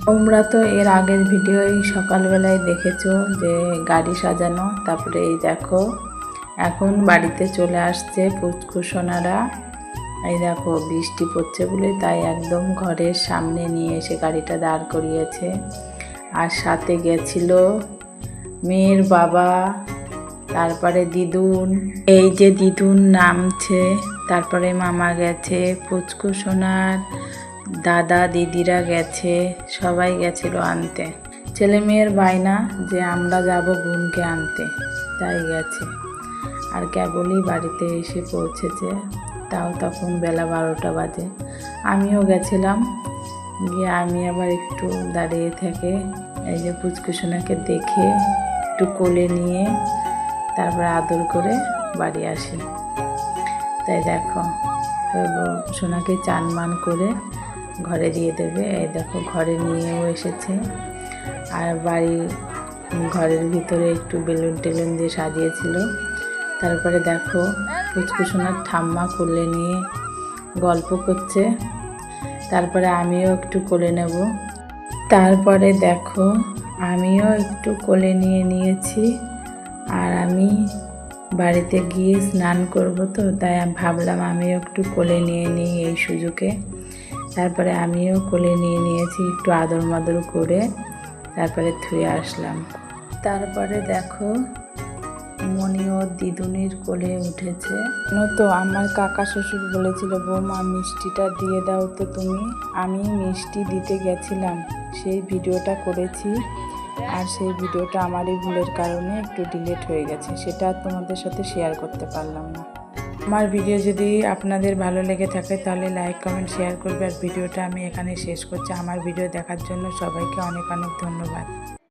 তোমরা তো এর আগের ভিডিওই সকালবেলায় দেখেছো যে গাড়ি সাজানো। তারপরে এই দেখো এখন বাড়িতে চলে আসছে পুচকুসোনারা। এই দেখো বৃষ্টি পড়ছে বলে তাই একদম ঘরের সামনে নিয়ে এসে গাড়িটা দাঁড় করিয়েছে। আর সাথে গেছিল মেয়ের বাবা, তারপরে দিদুন, এই যে দিদুন নামছে, তারপরে মামা গেছে, পুচকুসোনার দাদা দিদিরা গেছে, সবাই গেছিল আনতে। ছেলে মেয়ের বায়না যে আমরা যাব বোনকে আনতে, তাই গেছে। আর কেবলই বাড়িতে এসে পৌঁছেছে, তাও তখন বেলা 12টা বাজে। আমিও গেছিলাম, গিয়ে আমি আবার একটু দাঁড়িয়ে থেকে এই যে পুচকুসোনাকে দেখে একটু কোলে নিয়ে তারপরে আদর করে বাড়ি আসি। তাই দেখো সোনাকে চান মান করে ঘরে দিয়ে দেবে। এই দেখো ঘরে নিয়েও এসেছে। আর ঘরের ভিতরে একটু বেলুন টেলুন দিয়ে সাজিয়েছিল। তারপরে দেখো পুচকুসোনার ঠাম্মা কোলে নিয়ে গল্প করছে। তারপরে আমিও একটু কোলে নেব। তারপরে দেখো আমিও একটু কোলে নিয়েছি। আর আমি বাড়িতে গিয়ে স্নান করব, তো তাই আমি ভাবলাম আমিও একটু কোলে নিয়ে নিই এই সুযোগে। তারপরে আমিও কোলে নিয়েছি, একটু আদর মাদর করে তারপরে ধুয়ে আসলাম। তারপরে দেখো মণিও দিদুনির কোলে উঠেছে। তো আমার কাকা শ্বশুর বলেছিল বৌমা মিষ্টিটা দিয়ে দাও তো তুমি। আমি মিষ্টি দিতে গেছিলাম, সেই ভিডিওটা করেছি। আর সেই ভিডিওটা আমারই ভুলের কারণে একটু ডিলিট হয়ে গেছে, সেটা তোমাদের সাথে শেয়ার করতে পারলাম না। আমার ভিডিও যদি আপনাদের ভালো লেগে থাকে তাহলে লাইক কমেন্ট শেয়ার করবে। আর ভিডিওটা আমি এখানে শেষ করছি। আমার ভিডিও দেখার জন্য সবাইকে অনেক অনেক ধন্যবাদ।